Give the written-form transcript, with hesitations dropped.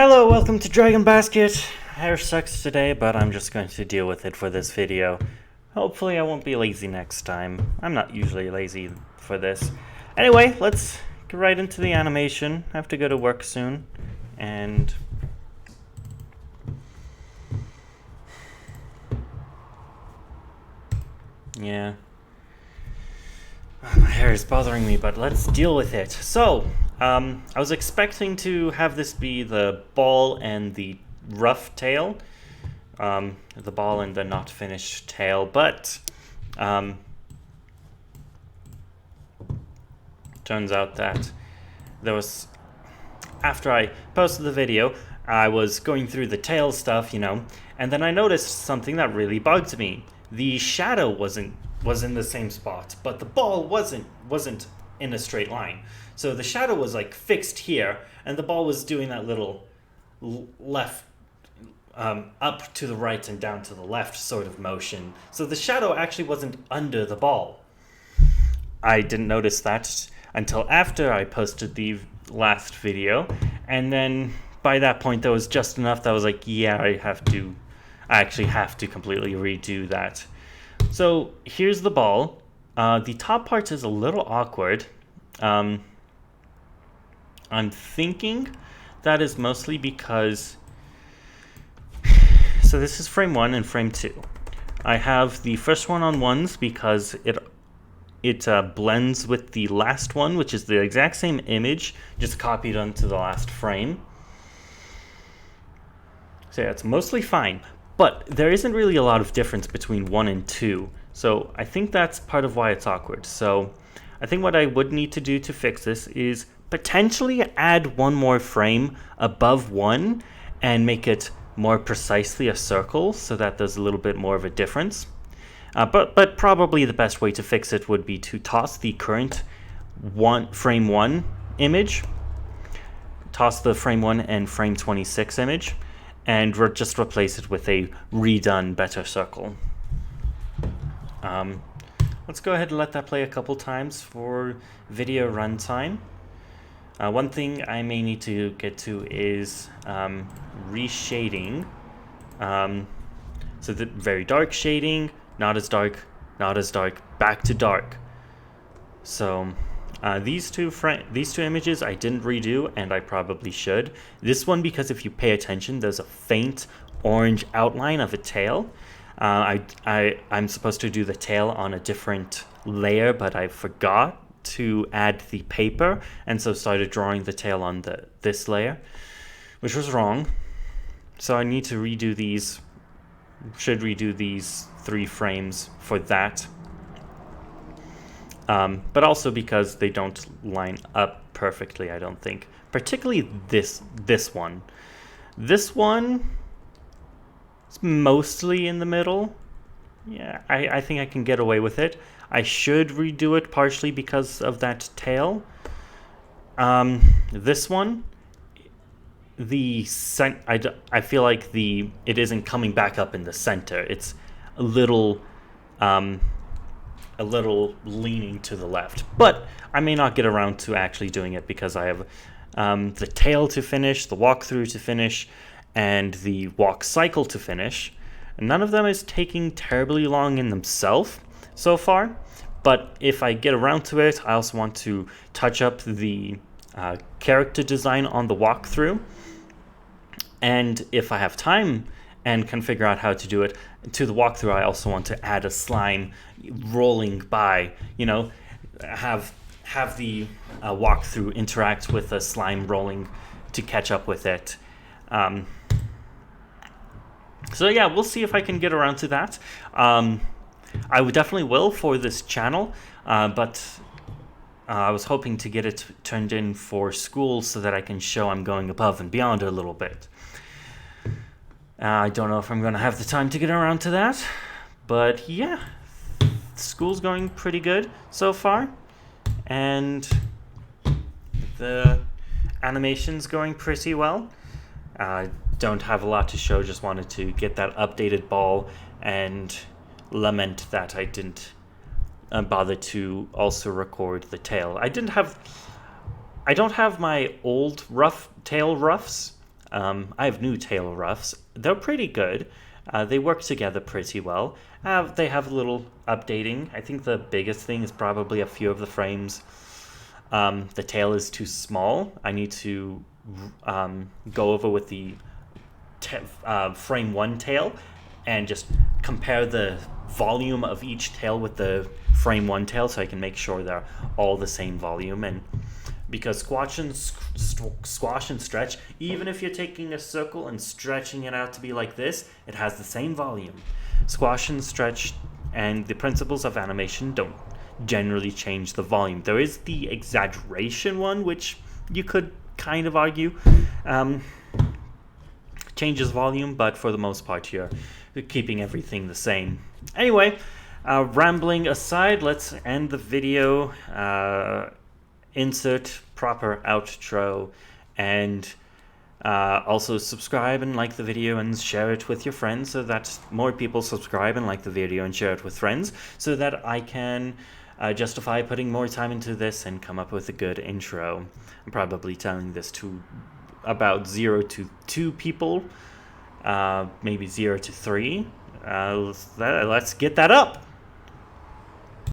Hello, welcome to Dragon Basket. Hair sucks today, but I'm just going to deal with it for this video. Hopefully I won't be lazy next time. I'm not usually lazy for this. Anyway, let's get right into the animation. I have to go to work soon, and... yeah. My hair is bothering me, but let's deal with it. So, I was expecting to have this be the ball and the rough tail. The ball and the not finished tail, but turns out that there was... after I posted the video, I was going through the tail stuff, and then I noticed something that really bugged me. The shadow was in the same spot, but the ball wasn't in a straight line. So the shadow was like fixed here, and the ball was doing that little left, up to the right and down to the left sort of motion. So the shadow actually wasn't under the ball. I didn't notice that until after I posted the last video, and then by that point there was just enough that I was like, yeah, I actually have to completely redo that. So here's the ball. The top part is a little awkward. I'm thinking that is mostly because... so this is frame 1 and frame 2. I have the first one on ones because it blends with the last one, which is the exact same image, just copied onto the last frame. So yeah, it's mostly fine. But there isn't really a lot of difference between 1 and 2, so I think that's part of why it's awkward. So I think what I would need to do to fix this is potentially add one more frame above 1 and make it more precisely a circle so that there's a little bit more of a difference. But probably the best way to fix it would be to toss the current frame 1 image, toss the frame 1 and frame 26 image, and just replace it with a redone better circle. Let's go ahead and let that play a couple times for video runtime. One thing I may need to get to is reshading. So the very dark shading, not as dark, back to dark. So these two images I didn't redo, and I probably should. This one, because if you pay attention, there's a faint orange outline of a tail. I'm supposed to do the tail on a different layer, but I forgot to add the paper, and so started drawing the tail on this layer, which was wrong. So I need to redo these. Should redo these 3 frames for that. But also because they don't line up perfectly, I don't think. Particularly this one. This one is mostly in the middle. Yeah, I think I can get away with it. I should redo it partially because of that tail. This one, I feel like it isn't coming back up in the center. It's a little leaning to the left, but I may not get around to actually doing it because I have the tail to finish, the walkthrough to finish, and the walk cycle to finish. None of them is taking terribly long in themselves so far, but if I get around to it, I also want to touch up the character design on the walkthrough, and if I have time and can figure out how to do it to the walkthrough, I also want to add a slime rolling by, have the walkthrough interact with a slime rolling to catch up with it. So yeah, we'll see if I can get around to that. I would definitely will for this channel, but I was hoping to get it turned in for school so that I can show I'm going above and beyond a little bit. I don't know if I'm going to have the time to get around to that, but yeah, school's going pretty good so far, and the animation's going pretty well. I don't have a lot to show, just wanted to get that updated ball and lament that I didn't bother to also record the tail. I don't have my old tail roughs I have new tail roughs. They're pretty good. They work together pretty well. They have a little updating. I think the biggest thing is probably a few of the frames. The tail is too small. I need to go over with the frame 1 tail and just compare the volume of each tail with the frame 1 tail so I can make sure they're all the same volume. And because squash and stretch, even if you're taking a circle and stretching it out to be like this, it has the same volume. Squash and stretch and the principles of animation don't generally change the volume. There is the exaggeration one, which you could kind of argue changes volume, but for the most part you're keeping everything the same. Anyway, rambling aside, let's end the video. Insert proper outro, and also subscribe and like the video and share it with your friends so that more people subscribe and like the video and share it with friends so that I can justify putting more time into this and come up with a good intro. I'm probably telling this to about 0 to 2 people, maybe 0 to 3. Let's get that up.